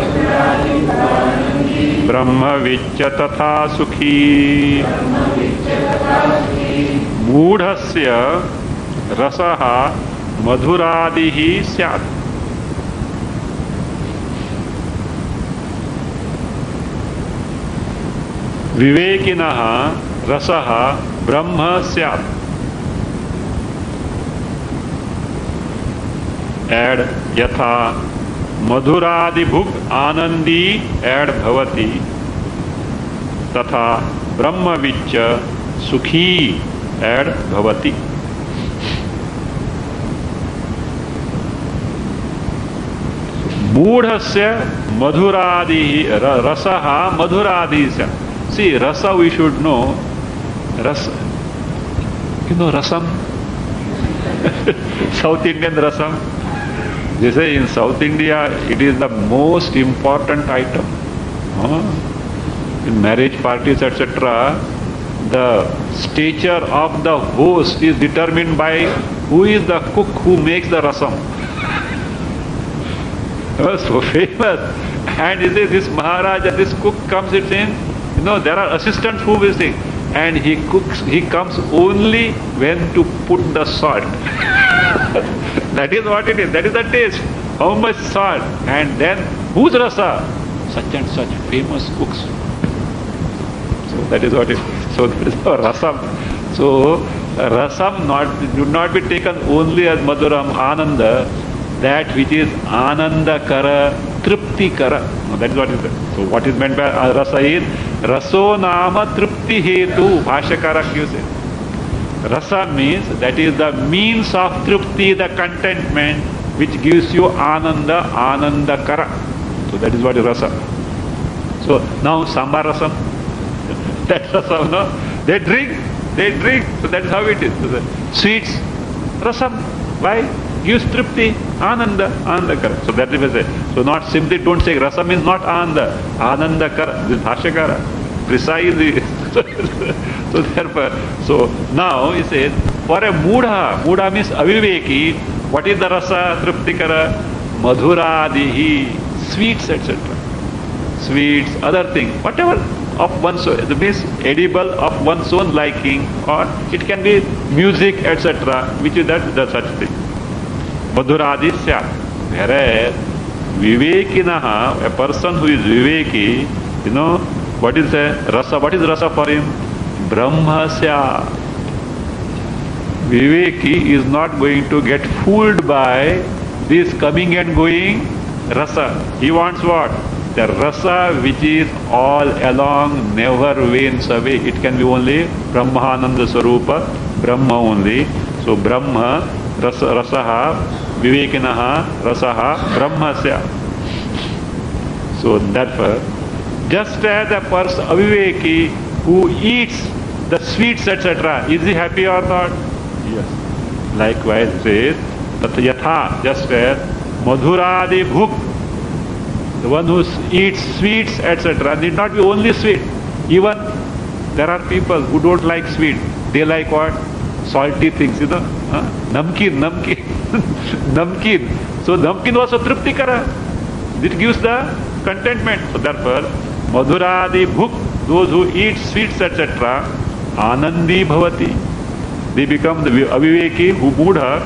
Brahma Vicya Tatha Sukhi Mudhasya Rasaha Madhuradihi Syat. Vivekinaha Rasaha Brahma Syat. Add Yatha Madhuradi Bhug Anandi, add Bhavati. Tatha Brahma Vicya Sukhi, add Bhavati. Mudhasya Madhuradi Rasaha Madhuradisya. See, rasa we should know. Rasa, you know rasam? South Indian rasam. They say in South India it is the most important item. In marriage parties, etc., the stature of the host is determined by who is the cook who makes the rasam. So famous. And is this Maharaja, this cook comes, it's in, there are assistants who will sing. And he comes only when to put the salt. That is what it is. That is the taste. How much salt. And then, whose rasa? Such and such famous cooks. So that is what it is. So that is the rasam. So rasam should not be taken only as Madhuram, Ananda. That which is Anandakara, Triptikara. No, that is what is it. So what is meant by rasa is Raso Nama Tripti Hetu. Bhashyakara gives it. Rasa means that is the means of Tripti, the contentment which gives you Ananda, Anandakara. So that is what is rasa. So now Sambar rasam. That rasam, no? They drink. So that is how it is. So sweets, rasam. Why? Gives Tripti, Ananda, Anandakara. So that is it. So not simply don't say rasa means not Ananda, Anandakara. This is Bhashyakara. Precisely. So therefore, so now he says, for a Mudha means aviveki, what is the rasa, Triptikara? Madhuradihi, sweets, etc. Sweets, other things, whatever of one's own, the means edible of one's own liking, or it can be music, etc., which is that such thing. Madhuradisya. Whereas Vivekinaha, a person who is Viveki, what is the rasa? What is rasa for him? Brahmasya. Viveki is not going to get fooled by this coming and going rasa. He wants what? The rasa which is all along, never wanes away. It can be only Brahmananda Swarupa, Brahma only. So Brahma, rasaha, Vivekinaha, rasaha, Brahmasya. So therefore, just as a person, aviveki, who eats the sweets, etc., is he happy or not? Yes. Likewise it says, that yatha, just as madhuradi bhuk, the one who eats sweets, etc., need not be only sweet. Even there are people who don't like sweet. They like what? Salty things, Namkeen, namkeen. Namkeen. So namkeen also triptikara. It gives the contentment. So therefore, madhuradi bhuk, those who eat sweets, etc., anandi bhavati. They become the aviveki, who mudha,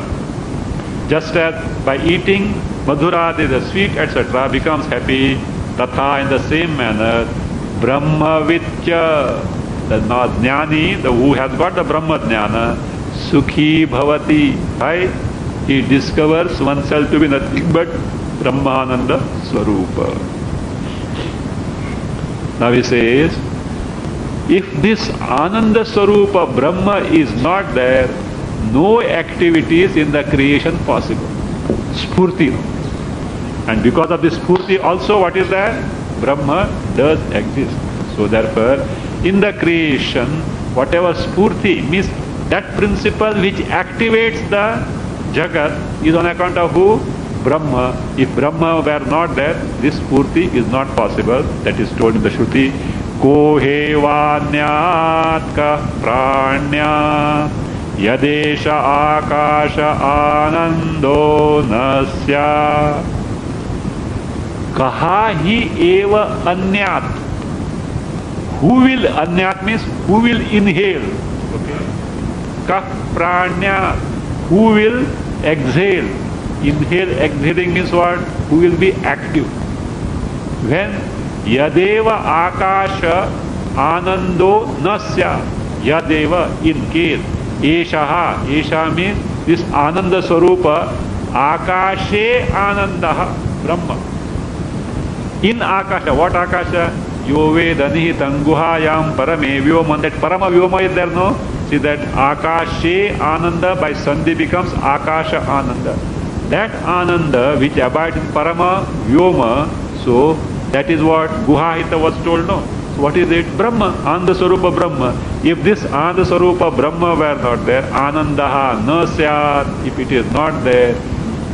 just as by eating madhuradi, the sweet, etc., becomes happy. Tatha, in the same manner, brahmavitya, the jnani, the who has got the brahma jnana, sukhi bhavati. Right? He discovers oneself to be nothing but brahmananda swarupa. Now he says, if this ananda swarupa brahma is not there, no activities in the creation possible. Spurti. And because of this spurti also, what is there? Brahma does exist. So therefore, in the creation, whatever spurti means, that principle which activates the jagat is on account of who? Brahma. If Brahma were not there, this spurti is not possible. That is told in the Shruti. Ko he vanyatka pranya yadesha akasha anando nasya kaha hi eva anyat. Who will, anyat means who will inhale. Okay. Kah pranya, who will exhale. Inhale, exhaling means what? Who will be active. When yadeva akasha anando nasya, yadeva, in case, eshaha, esha means this ananda swarupa, akashe anandaha, Brahma. In akasha, what akasha? Yove danihi tanguhayam parame vyoma. That parama vyoma is there, no? See that akashe ananda, by sandhi becomes akasha ananda. That ananda which abides in parama vyoma, so that is what Guhahita was told, no? So what is it? Brahma, Ananda Swarupa Brahma. If this Ananda Swarupa Brahma were not there, Anandaha na syat, if it is not there,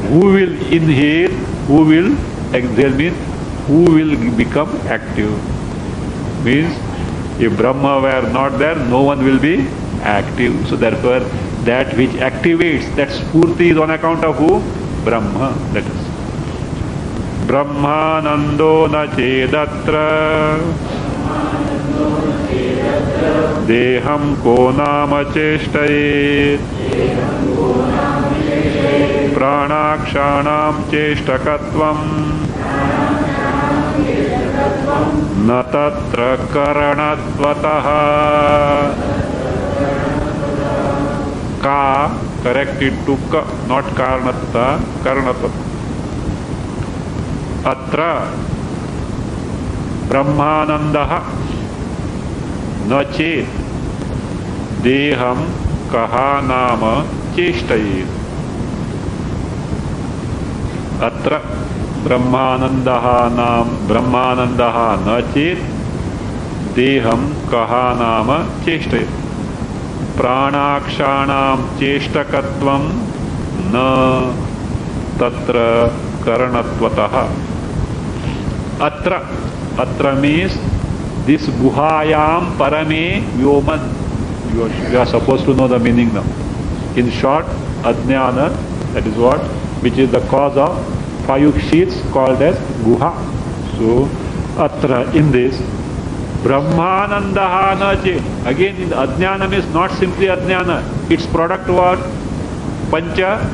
who will inhale, who will exhale, means who will become active. Means if Brahma were not there, no one will be active. So therefore, that which activates, that spurti is on account of who? Brahma. That is Brahmanando na chedatra deham ko nama cheshtayet pranakshanam cheshtakatvam na tatra karanatvatah. Ka corrected to ka, not karnatta, karnatvat. Atra brahmanandaha na chet deham kaha nama cheshtayet. Atra brahmanandaha na chet deham kaha nama cheshtayet. Pranakshanam cheshtakatvam na tatra karanatvatah. Atra means this guhayam parame vyoman. You are supposed to know the meaning now. In short, ajnana, that is what, which is the cause of 5 sheets called as guha. So atra, in this brahmanandaha na chet. Again, in the ajnana means not simply ajnana, its product was pancha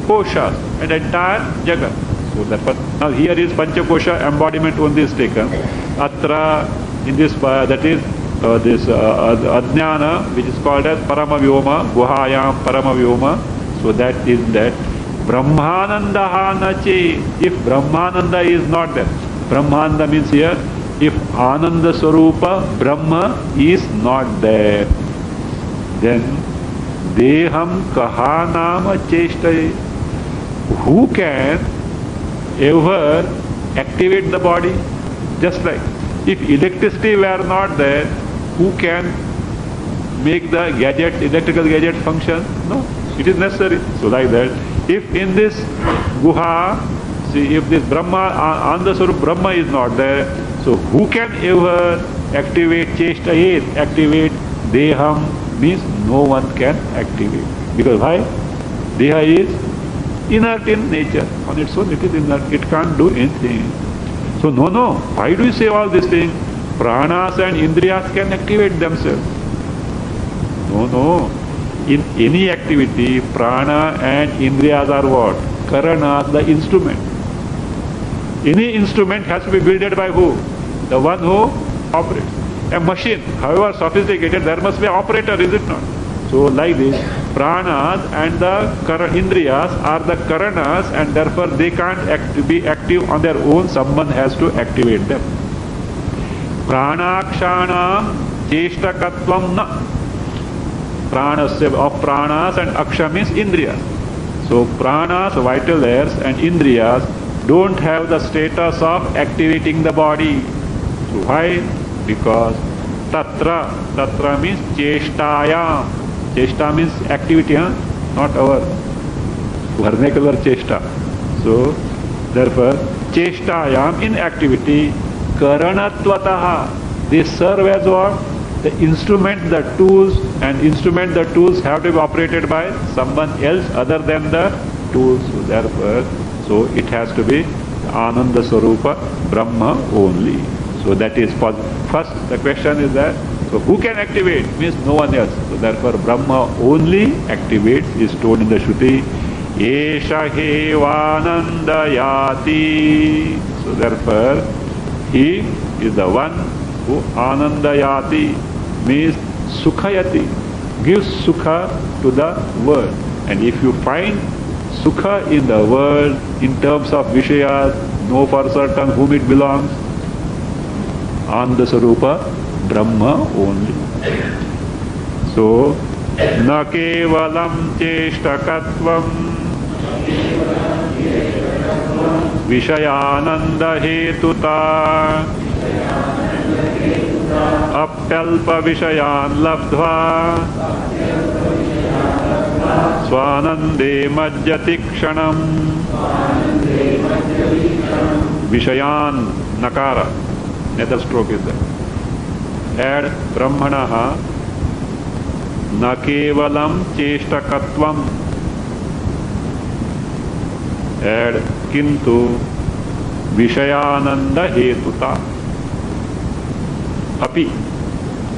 koshas, an entire jagat. So therefore, now here is pancha kosha embodiment only is taken. Atra, in this, that is this ajnana, which is called as parama vyoma, guhayam parama vyoma. So that is that brahmanandaha na chet. If brahmananda is not there, brahmananda means here, if Ananda Swarupa Brahma is not there, then Deham Kaha Nama Cheshtaye. Who can ever activate the body? Just like if electricity were not there, who can make the gadget, electrical gadget function? No. It is necessary. So like that, if in this guha, see, if this Brahma, Ananda Swarup Brahma is not there, so who can ever activate Cheshtayet, activate Deham, means no one can activate. Because why? Deha is inert in nature. On its own it is inert. It can't do anything. So no. Why do you say all these things? Pranas and Indriyas can activate themselves. No. In any activity, Prana and Indriyas are what? Karanas, the instrument. Any instrument has to be wielded by who? The one who operates. A machine, however sophisticated, there must be an operator, is it not? So like this, Pranas and the Indriyas are the Karanas, and therefore they can't be active on their own. Someone has to activate them. Pranakshana Cheshtakatvam na. Pranasya of Pranas and Aksha means Indriyas. So Pranas, vital layers, and Indriyas don't have the status of activating the body. So why? Because Tatra means Cheshtayam. Cheshta means activity, not our vernacular cheshta. So therefore Cheshtayam, in activity, Karanattvataha, they serve as what? The instrument, the tools, and the tools have to be operated by someone else other than the tools. So therefore, so it has to be Ananda Swarupa Brahma only. So that is first. The question is that, so who can activate? Means no one else. So therefore Brahma only activates, is told in the Shruti. Esha hevananda yati. So therefore he is the one who anandayati, means sukhayati, gives sukha to the world. And if you find sukha in the world in terms of vishayas, know for certain whom it belongs. Ananda Swarupa Brahma only. So na kevalam cheshtakatvam vishayananda hetuta apyalpa vishayan labdhva swanande majjati kshanam. Vishayan nakara, another stroke is there. Add brahmanaha na kevalam cheshtakatvam. Add kintu vishayananda hetuta. Api.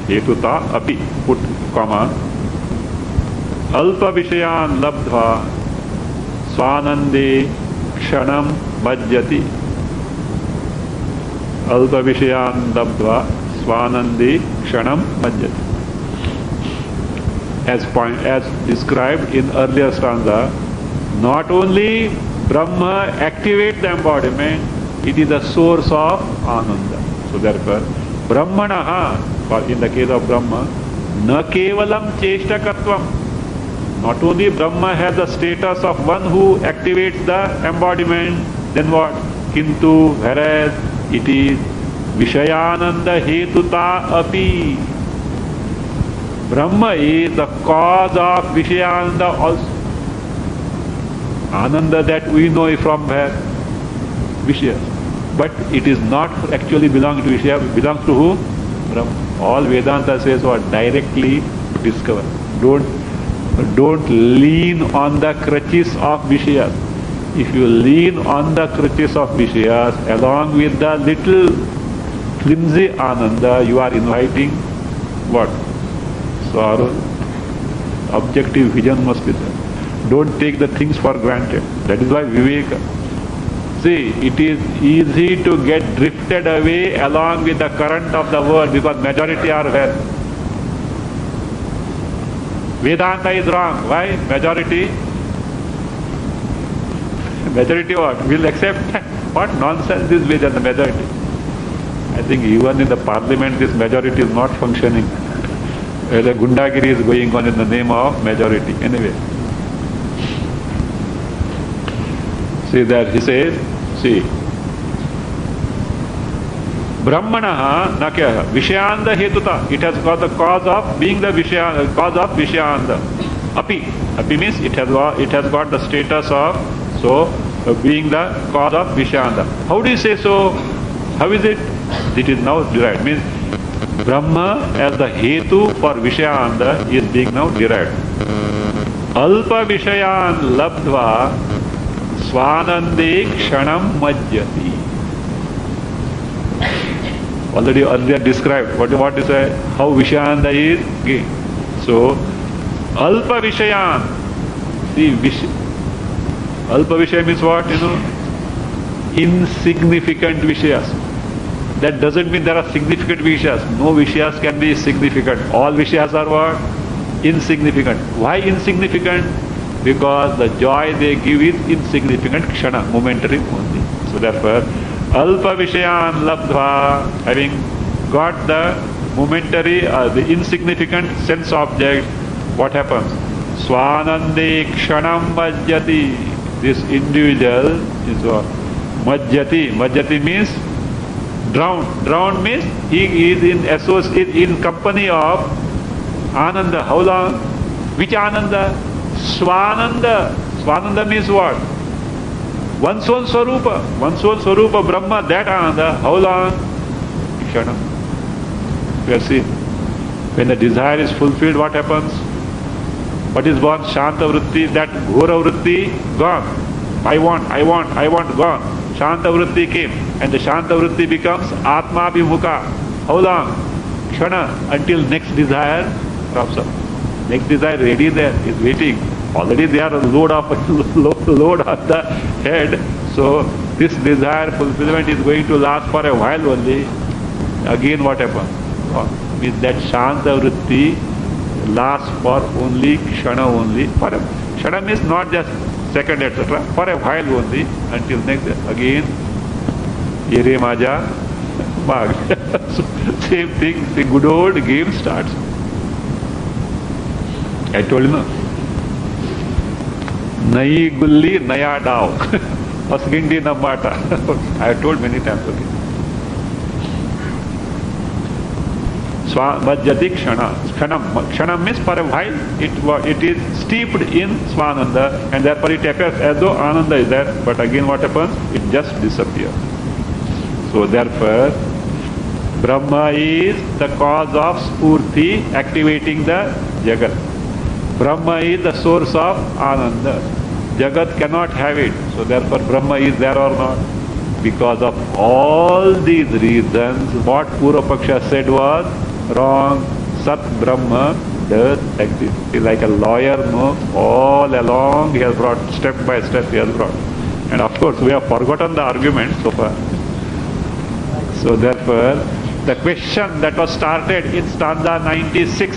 Hetuta api. Put comma. Alpa vishayan labdhva swanande kshanam bhajyati. Alpa vishayan labdhva swanande kshanam bhajyati. As described in earlier stanza, not only Brahma activates the embodiment, it is the source of Ananda. So therefore, Brahmanaha, in the case of Brahma, na kevalam cheshtakatvam. Not only Brahma has the status of one who activates the embodiment, then what? Kintu, whereas it is Vishayananda hetuta api. Brahma is the cause of Vishayananda also. Ananda that we know from where? Vishaya. But it is not actually belonging to Vishaya, it belongs to who? Brahma. All Vedanta says what? Directly discover. Don't lean on the crutches of Vishayas. If you lean on the crutches of Vishayas along with the little flimsy Ananda, you are inviting what? Sorrow. Objective vision must be there. Don't take the things for granted. That is why Viveka. See, it is easy to get drifted away along with the current of the world because majority are where? Vedanta is wrong. Why? Majority what? Will accept what nonsense is with the majority. I think even in the parliament this majority is not functioning. The Gundagiri is going on in the name of majority. Anyway. See that he says, see, Brahmanaha nakya Vishayanda hetuta. It has got the cause of being the cause of Vishayanda. Api. Api means it has got the status of being the cause of Vishayanda. How do you say so? How is it? It is now derived. Means Brahma as the hetu for Vishayanda is being now derived. Alpa Vishayan labdva swanande kshanam majjati. Already earlier described what is how Vishayanda is gained. So Alpa Vishayan, Alpa Vishaya means what? Insignificant Vishayas. That doesn't mean there are significant Vishayas. No Vishayas can be significant. All Vishayas are what? Insignificant. Why insignificant? Because the joy they give is insignificant, kshana, momentary only. So therefore, Alpa Vishayan labdva, having got the momentary, the insignificant sense object, what happens? Swanande kshanam majjati. This individual is what? Majjati. Majjati means drowned. Drowned means he is in company of Ananda. How long? Which Ananda? Swananda. Swananda means what? One's own Swarupa. One's own Swarupa Brahma, that Ananda. How long? Kshanam. You see, when the desire is fulfilled, what happens? What is born? Shanta Vritti, that Ghora Vritti, gone. I want, gone. Shanta Vritti came, and the Shanta Vritti becomes Atma Abhimukha. How long? Kshana, until next desire crops up. Next desire ready there, is waiting. Already they are load on the head. So this desire fulfillment is going to last for a while only. Again what happens? Means that Shanta Vritti lasts for only Kshana only. For Kshana means not just second etc. For a while only until next again Yere Maja Mag. So same thing, the good old game starts. I told you no. Nayi Gulli Naya Dao. Asgindi Nambata. I have told many times. Okay. Majjati Kshana. Kshanam means for a while it is steeped in Swananda, and therefore it appears as though Ananda is there, but again what happens? It just disappears. So therefore Brahma is the cause of Spurti activating the Jagat. Brahma is the source of Ananda. Jagat cannot have it. So therefore Brahma is there or not? Because of all these reasons, what Purva Paksha said was wrong. Sat Brahma does exist. He's like a lawyer, no? All along he has brought, step by step he has brought. And of course we have forgotten the argument so far. So therefore, the question that was started in stanza 96,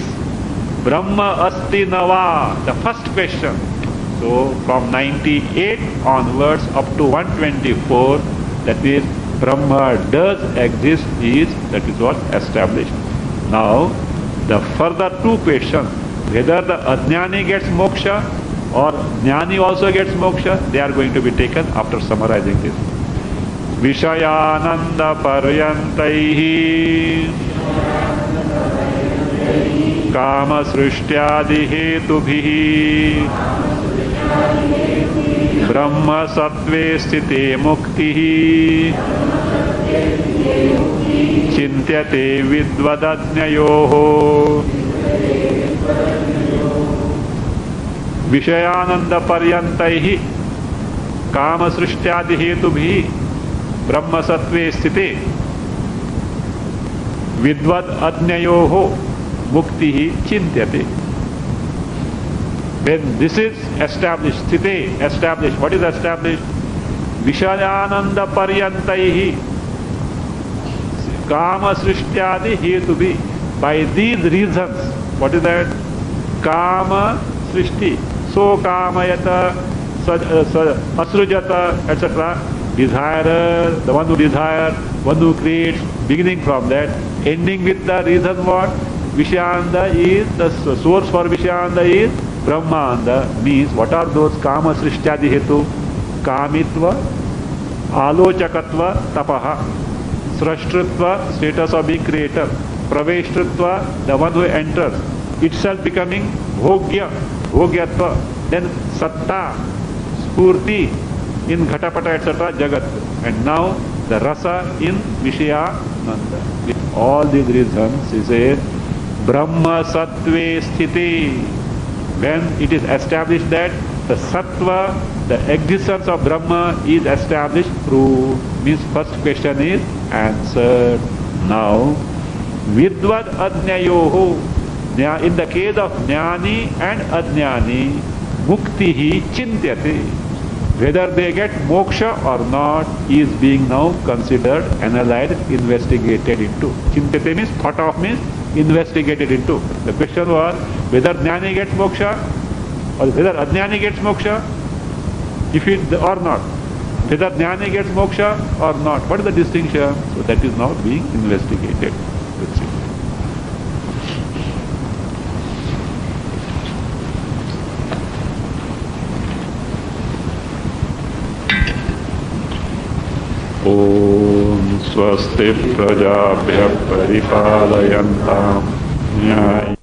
Brahma Asti Nava, the first question. So from 98 onwards up to 124, that is Brahma does exist, that is what established. Now the further two questions, whether the Ajnani gets moksha or Jnani also gets moksha, they are going to be taken after summarizing this. Vishayananda Paryantaihi Kama Srishtyadi Hetubhihi Brahma Sattve Sthite Muktihi Chintyate Vidvadajnayoho. Vishayananda Paryantaihi Kama Srishtyadi Hetubhihi Brahma Sattve Sthite Vidvad Ajnayoho Muktihi Chintyate. When this is established, Sthite, established, what is established? Vishayananda Paryantaihi Kama Srishtyadi Hetubhi. By these reasons, what is that? Kama Srishti, So Kamayata, Asrujata, etc. Desire, the one who desires, one who creates, beginning from that, ending with the reason what? Vishayanda is, the source for Vishayanda is Brahmanda. Means what are those? Kama Srishtyadi Hetu, Kamitva, Alochakatva, Tapaha, Srashtritva, status of being creator, Praveshtritva, the one who enters, itself becoming Bhogya, Bhogyatva, then Satta, Spurti in Ghatapata, etc., Jagat. And now the Rasa in Vishayananda. With all these reasons, he says, Brahma Sattve Sthiti. When it is established that the Sattva, the existence of Brahma is established, proved, means first question is answered. Now, Vidvad Adnyayoho, in the case of Jnani and Ajnani, Muktihi Chintyate. Whether they get moksha or not is being now considered, analyzed, investigated into. Chintyate means thought of, means investigated into. The question was whether Jnani gets moksha or whether Ajnani gets moksha, if it or not. Whether Jnani gets moksha or not. What is the distinction? So that is now being investigated. That's it. Om Swasti Prajabhya Paripalayantam Nyaya